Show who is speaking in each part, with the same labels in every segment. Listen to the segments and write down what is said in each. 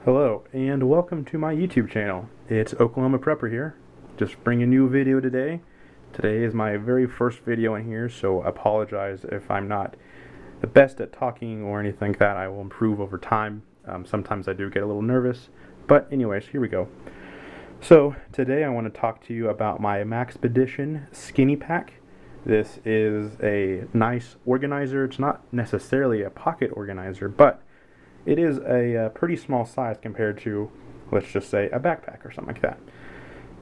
Speaker 1: Hello and welcome to my YouTube channel. It's Oklahoma Prepper here, just bringing you a video today. Today is my very first video in here, so I apologize if I'm not the best at talking or anything like that. I will improve over time. Sometimes I do get a little nervous, but anyways, here we go. So today I want to talk to you about my Maxpedition Skinny Pack. This is a nice organizer. It's not necessarily a pocket organizer, but it is a pretty small size compared to, let's just say, a backpack or something like that.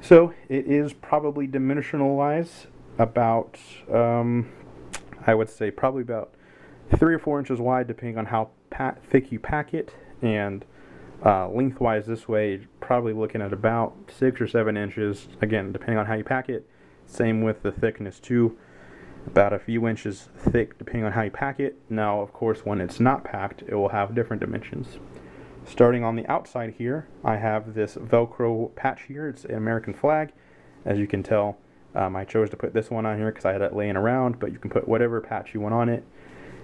Speaker 1: So it is probably dimensional-wise about, I would say probably about 3 or 4 inches wide, depending on how thick you pack it, and lengthwise this way, probably looking at about 6 or 7 inches, again, depending on how you pack it. Same with the thickness too, about a few inches thick depending on how you pack it. Now, of course, when it's not packed, it will have different dimensions. Starting on the outside here, I have this Velcro patch here. It's an American flag. As you can tell, I chose to put this one on here because I had it laying around, but you can put whatever patch you want on it.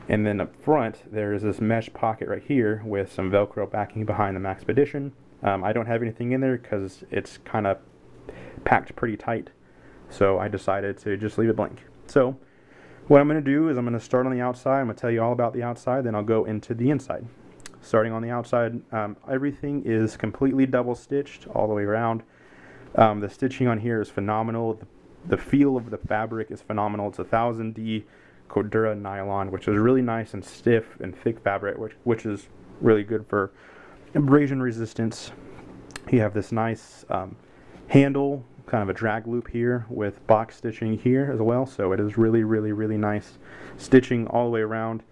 Speaker 1: And then up front, there's this mesh pocket right here with some Velcro backing behind the Maxpedition. I don't have anything in there because it's kind of packed pretty tight, so I decided to just leave it blank. So what I'm going to do is I'm going to start on the outside. I'm going to tell you all about the outside, then I'll go into the inside. Starting on the outside, everything is completely double stitched all the way around. The stitching on here is phenomenal. The feel of the fabric is phenomenal. It's a 1000D Cordura nylon, which is really nice and stiff and thick fabric, which is really good for abrasion resistance. You have this nice handle, kind of a drag loop here with box stitching here as well, so it is really nice stitching all the way around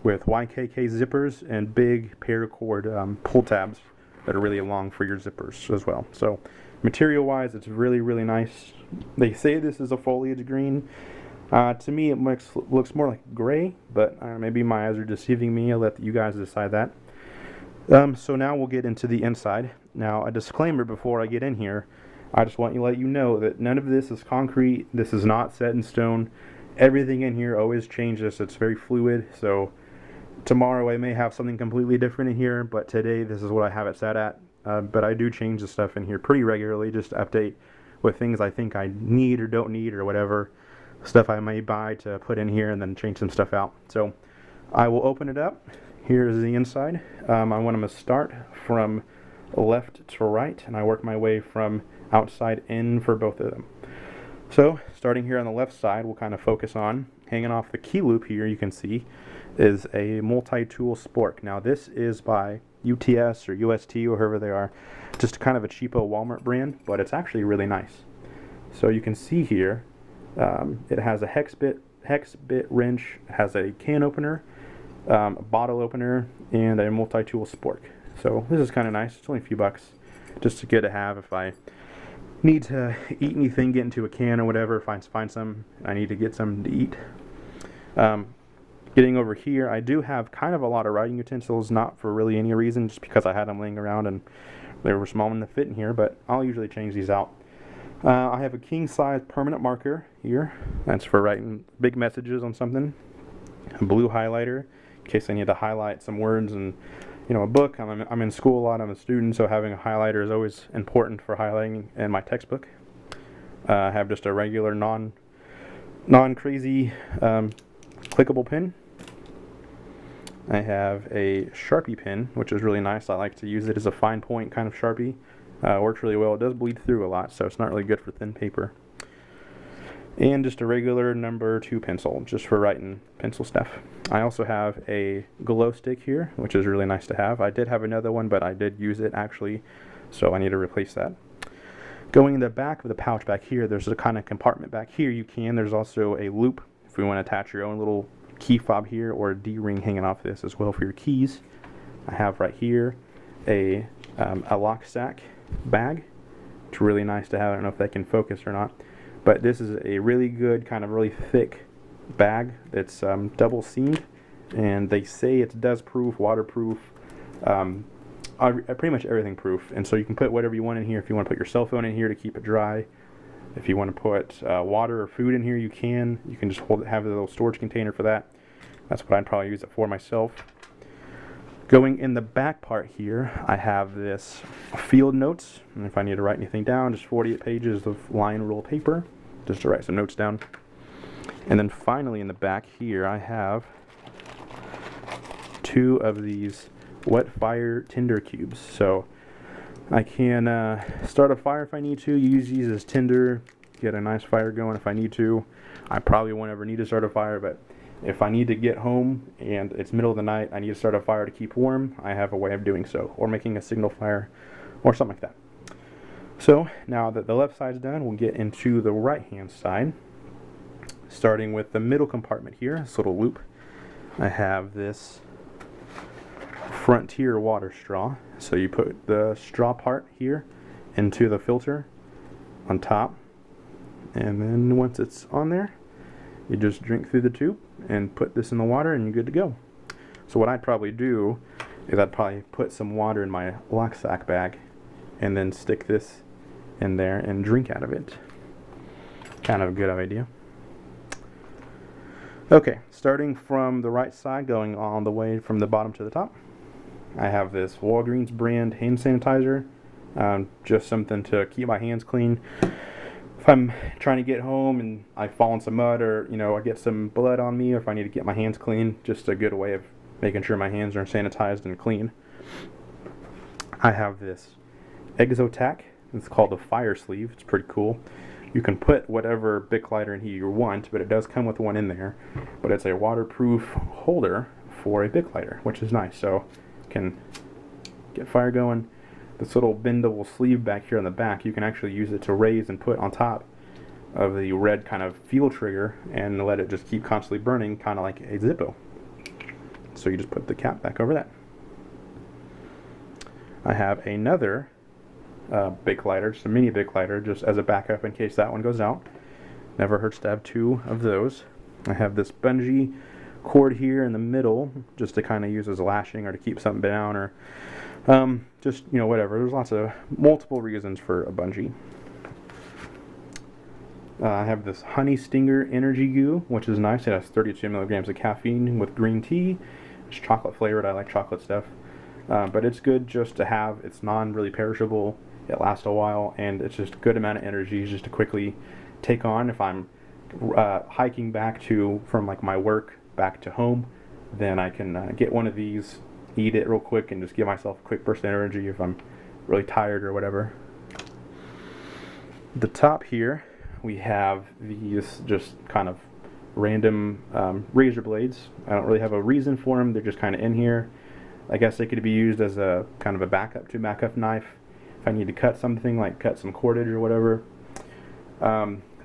Speaker 1: with YKK zippers and big paracord pull tabs that are really long for your zippers as well. So material wise, it's really nice. They say this is a foliage green. To me it looks more like gray, but maybe my eyes are deceiving me. I'll let you guys decide that. So now we'll get into the inside. Now, a disclaimer before I get in here: I just want to let you know that none of this is concrete. This is not set in stone. Everything in here always changes. It's very fluid. So tomorrow I may have something completely different in here, but today this is what I have it set at. But I do change the stuff in here pretty regularly, just to update with things I think I need or don't need or whatever. Stuff I may buy to put in here and then change some stuff out. So I will open it up. Here's the inside. I want to start from left to right, and I work my way from outside in for both of them. So starting here on the left side, we'll kind of focus on hanging off the key loop here. You can see is a multi-tool spork. Now this is by UTS or UST or whoever they are, just kind of a cheapo Walmart brand, but it's actually really nice. So you can see here, it has a hex bit wrench, has a can opener, a bottle opener, and a multi-tool spork. So this is kind of nice. It's only a few bucks, just good to have if I need to eat anything, get into a can or whatever, find some, I need to get some to eat. Getting over here, I do have kind of a lot of writing utensils, not for really any reason, just because I had them laying around and they were small enough to fit in here, but I'll usually change these out. I have a king size permanent marker here. That's for writing big messages on something. A blue highlighter in case I need to highlight some words and a book. I'm in school a lot. I'm a student, so having a highlighter is always important for highlighting in my textbook. I have just a regular non-crazy clickable pen. I have a Sharpie pen, which is really nice. I like to use it as a fine point kind of Sharpie. Works really well. It does bleed through a lot, so it's not really good for thin paper. And just a regular number 2 pencil, just for writing pencil stuff. I also have a glow stick here, which is really nice to have. I did have another one, but I did use it actually, so I need to replace that. Going in the back of the pouch back here, there's a kind of compartment back here. There's also a loop if we want to attach your own little key fob here, or a D-ring hanging off this as well for your keys. I have right here a lock sack bag. It's really nice to have. I don't know if that can focus or not, but this is a really good, kind of really thick bag that's double seamed, and they say it's dust proof, waterproof, pretty much everything proof. And so you can put whatever you want in here. If you want to put your cell phone in here to keep it dry, if you want to put water or food in here, you can just have a little storage container for that. That's what I'd probably use it for myself. Going in the back part here, I have this field notes, and if I need to write anything down, just 48 pages of line rule paper, just to write some notes down. And then finally in the back here, I have 2 of these wet fire tinder cubes. So I can start a fire if I need to, use these as tinder, get a nice fire going if I need to. I probably won't ever need to start a fire, but if I need to get home and it's middle of the night, I need to start a fire to keep warm, I have a way of doing so, or making a signal fire, or something like that. So now that the left side's done, we'll get into the right hand side, starting with the middle compartment here, this little loop. I have this Frontier water straw. So you put the straw part here into the filter on top, and then once it's on there, you just drink through the tube and put this in the water and you're good to go. So what I'd probably do is I'd probably put some water in my lock sack bag and then stick this in there and drink out of it. Kind of a good idea. Okay, starting from the right side, going all the way from the bottom to the top, I have this Walgreens brand hand sanitizer, just something to keep my hands clean. If I'm trying to get home and I fall in some mud, or I get some blood on me, or if I need to get my hands clean, just a good way of making sure my hands are sanitized and clean. I have this Exotac. It's called the Fire Sleeve. It's pretty cool. You can put whatever Bic lighter in here you want, but it does come with one in there. But it's a waterproof holder for a Bic lighter, which is nice. So you can get fire going. This little bendable sleeve back here on the back, you can actually use it to raise and put on top of the red kind of fuel trigger and let it just keep constantly burning, kind of like a Zippo. So you just put the cap back over that. I have another Bic lighter, just a mini Bic lighter, just as a backup in case that one goes out. Never hurts to have 2 of those. I have this bungee cord here in the middle, just to kind of use as lashing or to keep something down, or just whatever. There's multiple reasons for a bungee. I have this Honey Stinger Energy Goo, which is nice. It has 32 milligrams of caffeine with green tea. It's chocolate flavored. I like chocolate stuff. But it's good just to have. It's really perishable. It lasts a while, and it's just a good amount of energy just to quickly take on. If I'm hiking back from like my work back to home, then I can get one of these, eat it real quick, and just give myself a quick burst of energy if I'm really tired or whatever. The top here, we have these just kind of random razor blades. I don't really have a reason for them. They're just kind of in here. I guess they could be used as a kind of a backup knife if I need to cut something, like cut some cordage or whatever.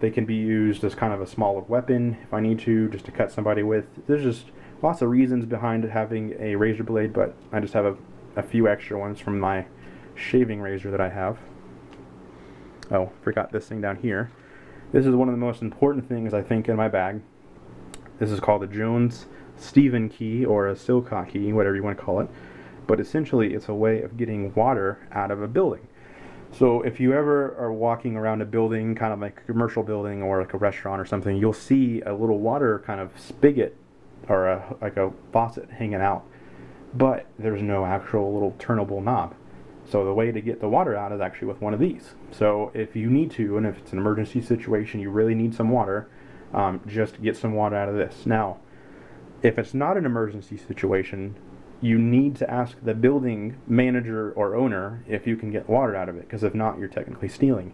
Speaker 1: They can be used as kind of a smaller weapon if I need to, just to cut somebody with. There's just lots of reasons behind having a razor blade, but I just have a few extra ones from my shaving razor that I have. Oh, forgot this thing down here. This is one of the most important things I think in my bag. This is called a Jones-Stephen key, or a Silcock key, whatever you want to call it. But essentially it's a way of getting water out of a building. So if you ever are walking around a building, kind of like a commercial building or like a restaurant or something, you'll see a little water kind of spigot or like a faucet hanging out, but there's no actual little turnable knob. So the way to get the water out is actually with one of these. So if you need to, and if it's an emergency situation, you really need some water, just get some water out of this. Now, if it's not an emergency situation, you need to ask the building manager or owner if you can get water out of it, because if not, you're technically stealing.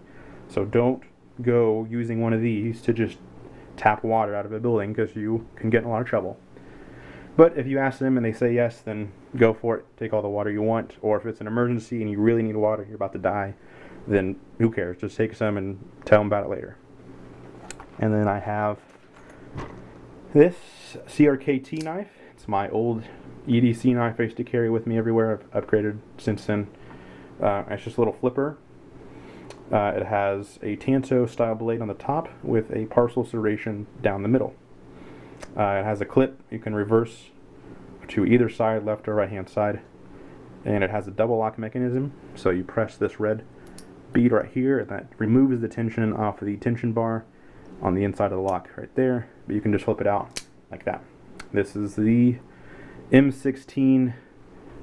Speaker 1: So don't go using one of these to just tap water out of a building, because you can get in a lot of trouble. But if you ask them and they say yes, then go for it. Take all the water you want. Or if it's an emergency and you really need water, you're about to die, then who cares? Just take some and tell them about it later. And then I have this CRKT knife. It's my old EDC knife I used to carry with me everywhere. I've upgraded since then. It's just a little flipper. It has a Tanto style blade on the top with a parcel serration down the middle. It has a clip you can reverse to either side, left or right hand side, and it has a double lock mechanism. So you press this red bead right here, and that removes the tension off of the tension bar on the inside of the lock right there, but you can just flip it out like that. This is the M16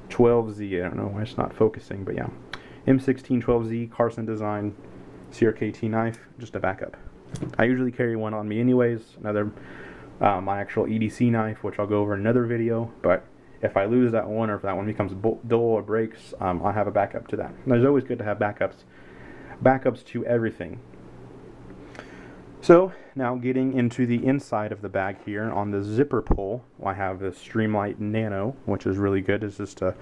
Speaker 1: 12Z. I don't know why it's not focusing, but yeah. M16 12Z Carson design CRKT knife, just a backup. I usually carry one on me anyways, another my actual EDC knife, which I'll go over in another video, but if I lose that one or if that one becomes dull or breaks, I'll have a backup to that. And it's always good to have backups to everything. So now getting into the inside of the bag here, on the zipper pull, I have this Streamlight Nano, which is really good. It's just a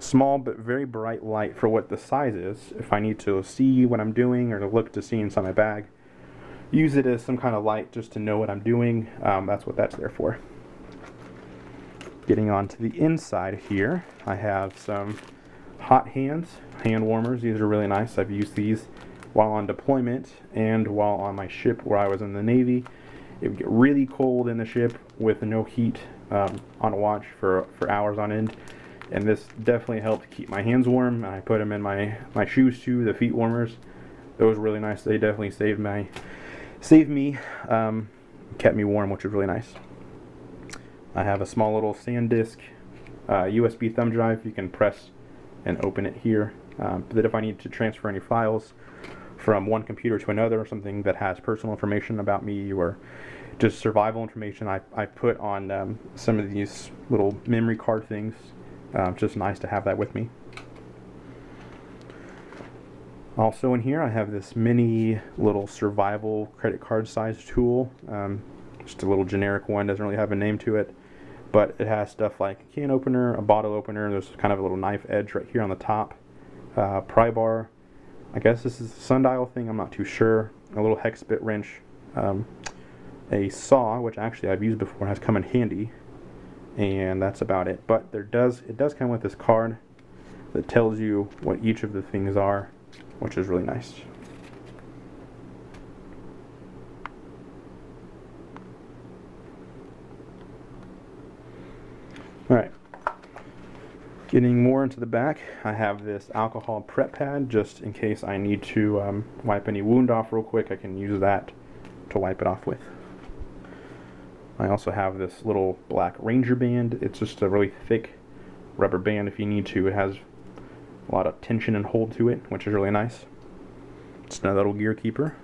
Speaker 1: small but very bright light for what the size is. If I need to see what I'm doing or to look to see inside my bag, use it as some kind of light just to know what I'm doing. That's what that's there for. Getting on to the inside here, I have some hot hands, hand warmers. These are really nice. I've used these while on deployment and while on my ship where I was in the Navy. It would get really cold in the ship with no heat on watch for hours on end, and this definitely helped keep my hands warm. I put them in my shoes too, the feet warmers. Those were really nice. They definitely saved me, kept me warm, which was really nice. I have a small little SanDisk USB thumb drive. You can press and open it here. That if I need to transfer any files from one computer to another, or something that has personal information about me or just survival information, I put on some of these little memory card things. Just nice to have that with me. Also in here I have this mini little survival credit card size tool. Just a little generic one, doesn't really have a name to it, but it has stuff like a can opener, a bottle opener. There's kind of a little knife edge right here on the top, pry bar. I guess this is a sundial thing, I'm not too sure. A little hex bit wrench, a saw, which actually I've used before and has come in handy, and that's about it. But it does come with this card that tells you what each of the things are, which is really nice. Alright, getting more into the back, I have this alcohol prep pad just in case I need to wipe any wound off real quick. I can use that to wipe it off with. I also have this little black Ranger band. It's just a really thick rubber band if you need to. It has a lot of tension and hold to it, which is really nice. It's another little gear keeper.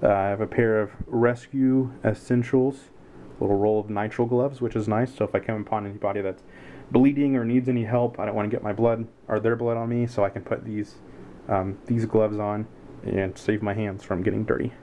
Speaker 1: I have a pair of Rescue Essentials little roll of nitrile gloves, which is nice. So if I come upon anybody that's bleeding or needs any help, I don't want to get my blood or their blood on me, so I can put these gloves on and save my hands from getting dirty.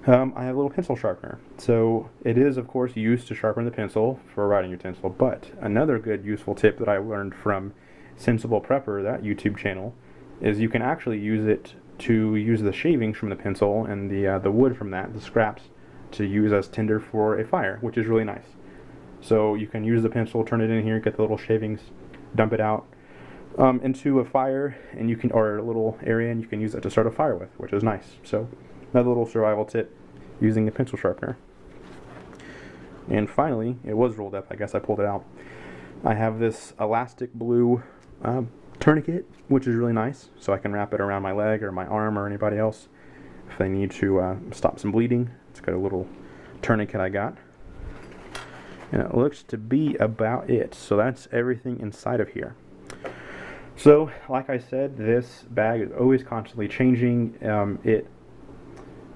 Speaker 1: I have a little pencil sharpener. So it is, of course, used to sharpen the pencil for a writing utensil, but another good useful tip that I learned from Sensible Prepper, that YouTube channel, is you can actually use it to use the shavings from the pencil and the wood from that, the scraps, to use as tinder for a fire, which is really nice. So you can use the pencil, turn it in here, get the little shavings, dump it out into a fire, and you can, or a little area, and you can use it to start a fire with, which is nice. So another little survival tip, using the pencil sharpener. And finally, it was rolled up. I guess I pulled it out. I have this elastic blue tourniquet, which is really nice, so I can wrap it around my leg or my arm or anybody else if they need to stop some bleeding. It's got a little tourniquet I got, and it looks to be about it. So that's everything inside of here. So like I said, this bag is always constantly changing.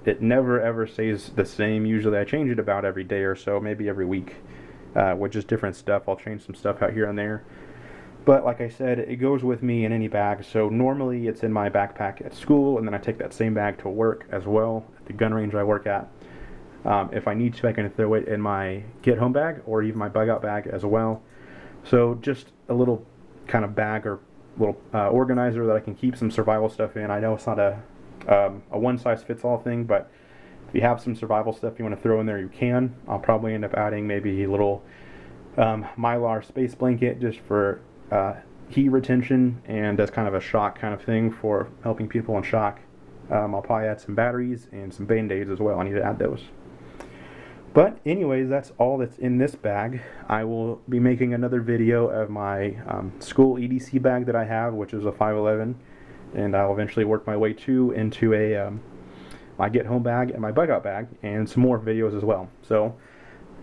Speaker 1: It never ever stays the same. Usually I change it about every day or so, maybe every week, with just different stuff. I'll change some stuff out here and there. But like I said, it goes with me in any bag. So normally it's in my backpack at school, and then I take that same bag to work as well, at the gun range I work at. If I need to, I can throw it in my get home bag or even my bug out bag as well. So just a little kind of bag or little organizer that I can keep some survival stuff in. I know it's not a one size fits all thing, but if you have some survival stuff you want to throw in there, you can. I'll probably end up adding maybe a little Mylar space blanket just for heat retention and as kind of a shock kind of thing for helping people in shock. I'll probably add some batteries and some Band-Aids as well. I need to add those. But anyways, that's all that's in this bag. I will be making another video of my school EDC bag that I have, which is a 511, and I'll eventually work my way into a my get home bag and my bug out bag, and some more videos as well. So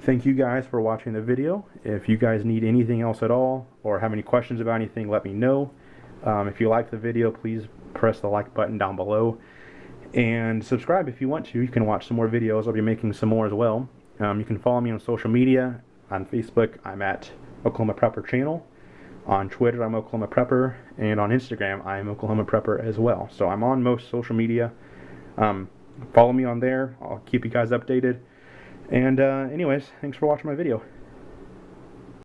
Speaker 1: thank you guys for watching the video. If you guys need anything else at all or have any questions about anything, let me know. If you like the video, please press the like button down below and subscribe if you want to. You can watch some more videos. I'll be making some more as well. You can follow me on social media. On Facebook, I'm at Oklahoma Prepper Channel. On Twitter, I'm Oklahoma Prepper, and on Instagram, I'm Oklahoma Prepper as well. So I'm on most social media. Follow me on there. I'll keep you guys updated. And anyways, thanks for watching my video.